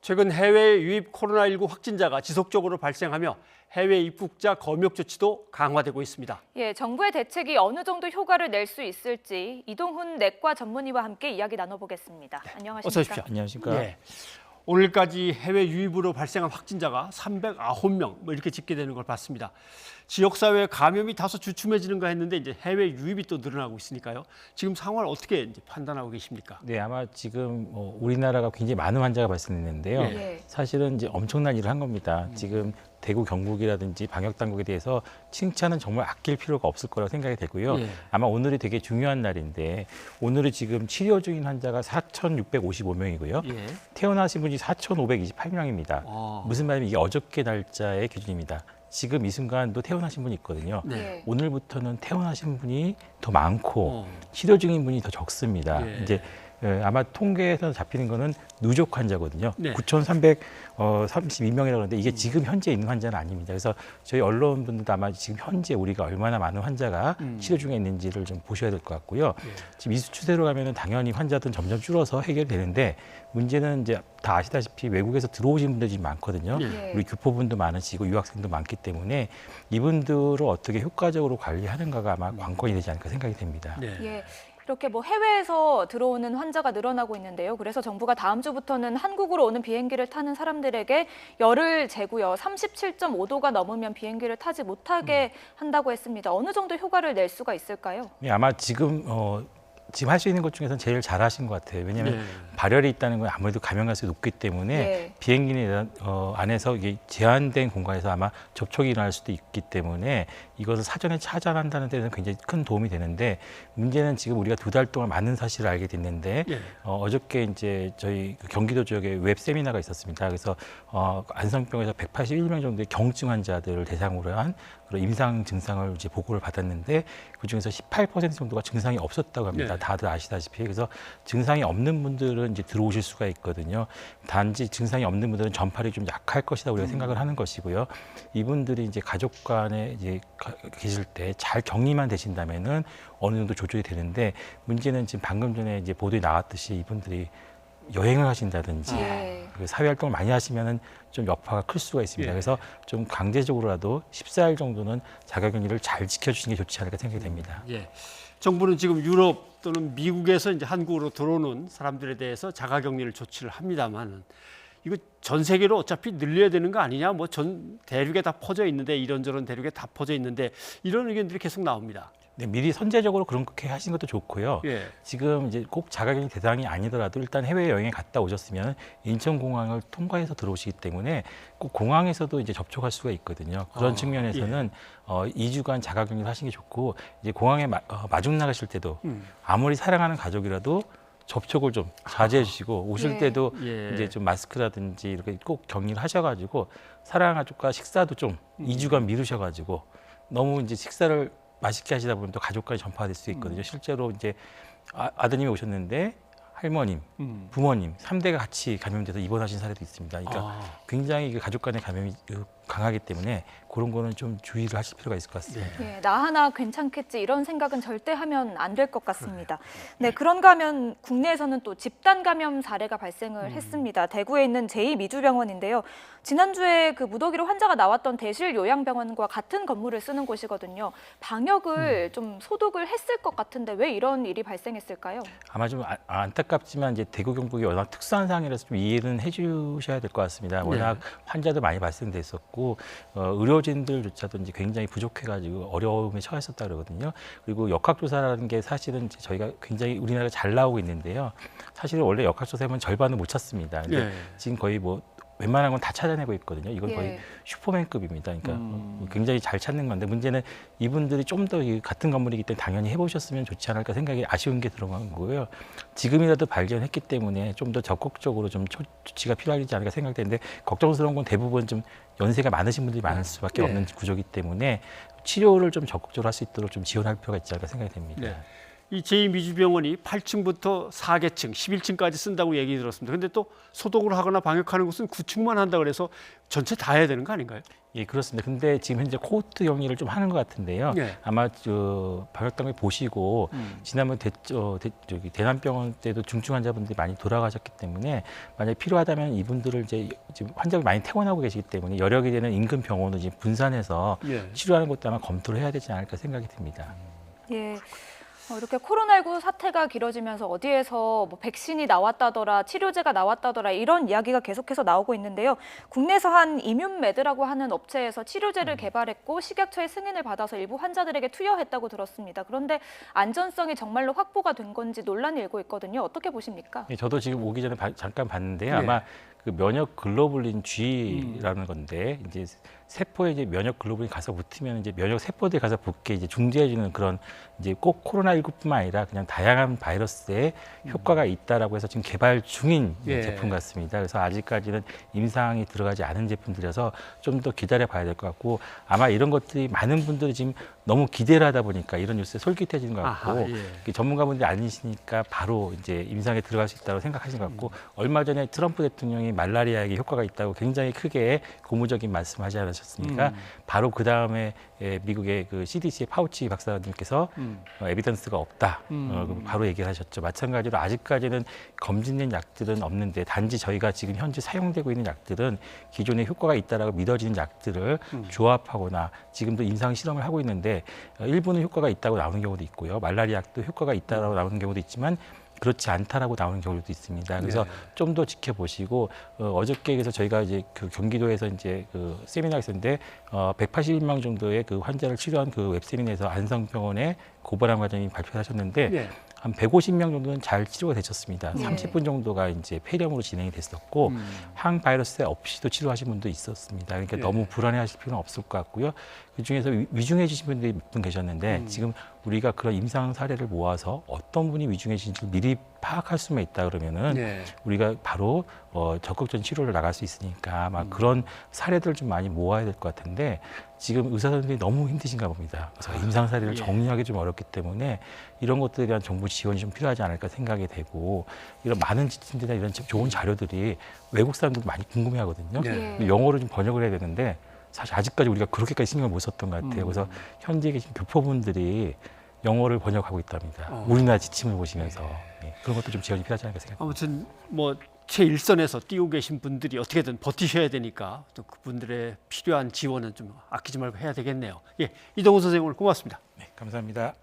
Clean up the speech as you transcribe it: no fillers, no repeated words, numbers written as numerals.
최근 해외 유입 코로나19 확진자가 지속적으로 발생하며 해외 입국자 검역 조치도 강화되고 있습니다. 예, 정부의 대책이 어느 정도 효과를 낼 수 있을지 이동훈 내과 전문의와 함께 이야기 나눠보겠습니다. 안녕하십니까? 어서 오십시오. 안녕하십니까? 예. 오늘까지 해외 유입으로 발생한 확진자가 309명 이렇게 집계되는 걸 봤습니다. 지역사회 감염이 다소 주춤해지는가 했는데 이제 해외 유입이 또 늘어나고 있으니까요. 지금 상황을 어떻게 이제 판단하고 계십니까? 네, 아마 지금 우리나라가 굉장히 많은 환자가 발생했는데요. 예. 사실은 이제 엄청난 일을 한 겁니다. 지금 대구, 경북이라든지 방역 당국에 대해서 칭찬은 정말 아낄 필요가 없을 거라고 생각이 되고요. 예. 아마 오늘이 되게 중요한 날인데 오늘은 지금 치료 중인 환자가 4,655명이고요. 예. 퇴원하신 분이 4,528명입니다. 무슨 말이냐면 이게 어저께 날짜의 기준입니다. 지금 이 순간도 퇴원하신 분이 있거든요. 네. 오늘부터는 퇴원하신 분이 더 많고 어. 치료 중인 분이 더 적습니다. 예. 이제 아마 통계에서 잡히는 거는 누적 환자거든요. 네. 9,332명이라고 하는데 이게 지금 현재 있는 환자는 아닙니다. 그래서 저희 언론분들도 아마 지금 현재 우리가 얼마나 많은 환자가 치료 중에 있는지를 좀 보셔야 될 것 같고요. 예. 지금 이 추세로 가면은 당연히 환자들은 점점 줄어서 해결되는데 문제는 이제 다 아시다시피 외국에서 들어오신 분들이 지금 많거든요. 예. 우리 교포분도 많으시고 유학생도 많기 때문에 이분들을 어떻게 효과적으로 관리하는가가 아마 관건이 되지 않을까 생각이 됩니다. 네. 예. 이렇게 해외에서 들어오는 환자가 늘어나고 있는데요. 그래서 정부가 다음 주부터는 한국으로 오는 비행기를 타는 사람들에게 열을 재고요. 37.5도가 넘으면 비행기를 타지 못하게 한다고 했습니다. 어느 정도 효과를 낼 수가 있을까요? 네, 아마 지금 할 수 있는 것 중에서는 제일 잘하신 것 같아요. 왜냐하면 네. 발열이 있다는 건 아무래도 감염 가능성이 높기 때문에 예. 비행기 안에서 이게 제한된 공간에서 아마 접촉이 일어날 수도 있기 때문에 이것을 사전에 차단한다는 데는 굉장히 큰 도움이 되는데 문제는 지금 우리가 2달 동안 많은 사실을 알게 됐는데 예. 어저께 이제 저희 경기도 지역에 웹 세미나가 있었습니다. 그래서 안성병에서 181명 정도의 경증 환자들을 대상으로 한 그런 임상 증상을 이제 보고를 받았는데 그 중에서 18% 정도가 증상이 없었다고 합니다. 네. 다들 아시다시피 그래서 증상이 없는 분들은 이제 들어오실 수가 있거든요. 단지 증상이 없는 분들은 전파력이 좀 약할 것이다 우리가 생각을 하는 것이고요. 이분들이 이제 가족 간에 이제 계실 때 잘 격리만 되신다면은 어느 정도 조절이 되는데 문제는 지금 방금 전에 이제 보도에 나왔듯이 이분들이 여행을 하신다든지 예. 사회 활동을 많이 하시면은 좀 여파가 클 수가 있습니다. 예. 그래서 좀 강제적으로라도 14일 정도는 자가격리를 잘 지켜주시는 게 좋지 않을까 생각이 됩니다. 예. 정부는 지금 유럽 또는 미국에서 이제 한국으로 들어오는 사람들에 대해서 자가격리를 조치를 합니다만 이거 전 세계로 어차피 늘려야 되는 거 아니냐? 뭐 전 대륙에 다 퍼져 있는데 이런저런 대륙에 다 퍼져 있는데 이런 의견들이 계속 나옵니다. 네, 미리 선제적으로 그렇게 하시는 것도 좋고요. 예. 지금 이제 꼭 자가격리 대상이 아니더라도 일단 해외 여행에 갔다 오셨으면 인천공항을 통과해서 들어오시기 때문에 꼭 공항에서도 이제 접촉할 수가 있거든요. 그런 측면에서는 2주간 자가격리를 하시는 게 좋고 이제 공항에 마중 나가실 때도 아무리 사랑하는 가족이라도 접촉을 좀 자제해 주시고 오실 예. 때도 예. 이제 좀 마스크라든지 이렇게 꼭 격리를 하셔가지고 사랑하는 가족과 식사도 좀 2주간 미루셔가지고 너무 이제 식사를 맛있게 하시다 보면 또 가족까지 전파될 수 있거든요. 실제로 이제 아드님이 오셨는데 할머님, 부모님 3대가 같이 감염돼서 입원하신 사례도 있습니다. 그러니까 굉장히 가족 간의 감염이 강하기 때문에 그런 거는 좀 주의를 하실 필요가 있을 것 같습니다. 예, 나 하나 괜찮겠지 이런 생각은 절대 하면 안 될 것 같습니다. 네, 그런가 하면 국내에서는 또 집단 감염 사례가 발생을 했습니다. 대구에 있는 제2미주병원인데요. 지난주에 그 무더기로 환자가 나왔던 대실 요양병원과 같은 건물을 쓰는 곳이거든요. 방역을 좀 소독을 했을 것 같은데 왜 이런 일이 발생했을까요? 아마 좀 안타깝지만 이제 대구 경북이 워낙 특수한 상황이라서 좀 이해는 해주셔야 될 것 같습니다. 워낙 환자도 많이 발생됐었고 의료진들조차도 이제 굉장히 부족해가지고 어려움에 처했었다 그러거든요. 그리고 역학조사라는 게 사실은 이제 저희가 굉장히 우리나라가 잘 나오고 있는데요. 사실은 원래 역학조사하면 절반은 못 찾습니다. 근데 네. 지금 거의 웬만한 건 다 찾아내고 있거든요. 이건 거의 예. 슈퍼맨급입니다. 그러니까 굉장히 잘 찾는 건데 문제는 이분들이 좀 더 같은 건물이기 때문에 당연히 해보셨으면 좋지 않을까 생각이 아쉬운 게 들어간 거고요. 지금이라도 발견했기 때문에 좀 더 적극적으로 좀 조치가 필요하지 않을까 생각되는데 걱정스러운 건 대부분 좀 연세가 많으신 분들이 많을 수밖에 네. 없는 구조이기 때문에 치료를 좀 적극적으로 할 수 있도록 좀 지원할 필요가 있지 않을까 생각이 됩니다. 네. 이 제2미주병원이 8층부터 4계층, 11층까지 쓴다고 얘기 들었습니다. 근데 또 소독을 하거나 방역하는 곳은 9층만 한다 그래서 전체 다 해야 되는 거 아닌가요? 예, 그렇습니다. 근데 지금 현재 코호트 격리를 좀 하는 것 같은데요. 네. 아마 방역당국이 보시고 지난번 대남병원 때도 중증 환자분들이 많이 돌아가셨기 때문에 만약 필요하다면 이분들을 이제 지금 환자를 많이 퇴원하고 계시기 때문에 여러 개 되는 인근 병원을 지금 분산해서 예. 치료하는 것도 아마 검토를 해야 되지 않을까 생각이 듭니다. 예. 이렇게 코로나19 사태가 길어지면서 어디에서 뭐 백신이 나왔다더라, 치료제가 나왔다더라 이런 이야기가 계속해서 나오고 있는데요. 국내에서 한 이뮨메드라고 하는 업체에서 치료제를 개발했고 식약처의 승인을 받아서 일부 환자들에게 투여했다고 들었습니다. 그런데 안전성이 정말로 확보가 된 건지 논란이 일고 있거든요. 어떻게 보십니까? 예, 저도 지금 오기 전에 잠깐 봤는데요. 네. 아마 그 면역 글로불린 G라는 건데 이제 세포에 이제 면역 글로불린 가서 붙으면 이제 면역 세포들이 가서 붙게 이제 중재해주는 그런 이제 꼭 코로나19뿐만 아니라 그냥 다양한 바이러스에 효과가 있다라고 해서 지금 개발 중인 예. 제품 같습니다. 그래서 아직까지는 임상이 들어가지 않은 제품들이라서 좀 더 기다려 봐야 될 것 같고 아마 이런 것들이 많은 분들이 지금 너무 기대를 하다 보니까 이런 뉴스에 솔깃해지는 것 같고 아하, 예. 전문가분들이 아니시니까 바로 이제 임상에 들어갈 수 있다고 생각하시는 것 같고 얼마 전에 트럼프 대통령이 말라리아에게 효과가 있다고 굉장히 크게 고무적인 말씀하지 않으셨습니까? 바로 그 다음에 미국의 그 CDC의 파우치 박사님께서 에비던스가 없다. 바로 얘기를 하셨죠. 마찬가지로 아직까지는 검증된 약들은 없는데 단지 저희가 지금 현재 사용되고 있는 약들은 기존에 효과가 있다라고 믿어지는 약들을 조합하거나 지금도 임상 실험을 하고 있는데 일부는 효과가 있다고 나오는 경우도 있고요. 말라리아 약도 효과가 있다라고 나오는 경우도 있지만 그렇지 않다라고 나오는 경우도 있습니다. 그래서 네. 좀 더 지켜보시고 어저께 그래서 저희가 이제 그 경기도에서 이제 그 세미나가 있었는데 181명 정도의 그 환자를 치료한 그 웹세미나에서 안성병원의 고바람 과장님이 발표하셨는데 예. 한 150명 정도는 잘 치료가 되셨습니다. 네. 30분 정도가 이제 폐렴으로 진행이 됐었고 항바이러스 없이도 치료하신 분도 있었습니다. 그러니까 예. 너무 불안해하실 필요는 없을 것 같고요. 그 중에서 위중해지신 분들이 몇 분 계셨는데 지금 우리가 그런 임상 사례를 모아서 어떤 분이 위중해지신지 미리 파악할 수만 있다 그러면은 예. 우리가 바로 적극적인 치료를 나갈 수 있으니까 아마 그런 사례들을 좀 많이 모아야 될 것 같은데 지금 의사 선생님들이 너무 힘드신가 봅니다. 그래서 임상 사례를 예. 정리하기 좀 어렵기 때문에 이런 것들에 대한 정부 지원이 좀 필요하지 않을까 생각이 되고 이런 많은 지침들이나 이런 좋은 자료들이 외국 사람들도 많이 궁금해하거든요. 네. 예. 영어로 좀 번역을 해야 되는데 사실 아직까지 우리가 그렇게까지 신경을 못 썼던 것 같아요. 그래서 현재 계신 교포분들이 영어를 번역하고 있답니다. 우리나라 지침을 보시면서 예, 그런 것도 좀 지원이 필요하지 않을까 생각합니다. 아무튼 뭐 최일선에서 뛰고 계신 분들이 어떻게든 버티셔야 되니까 또 그분들의 필요한 지원은 좀 아끼지 말고 해야 되겠네요. 예, 이동훈 선생님 오늘 고맙습니다. 네, 감사합니다.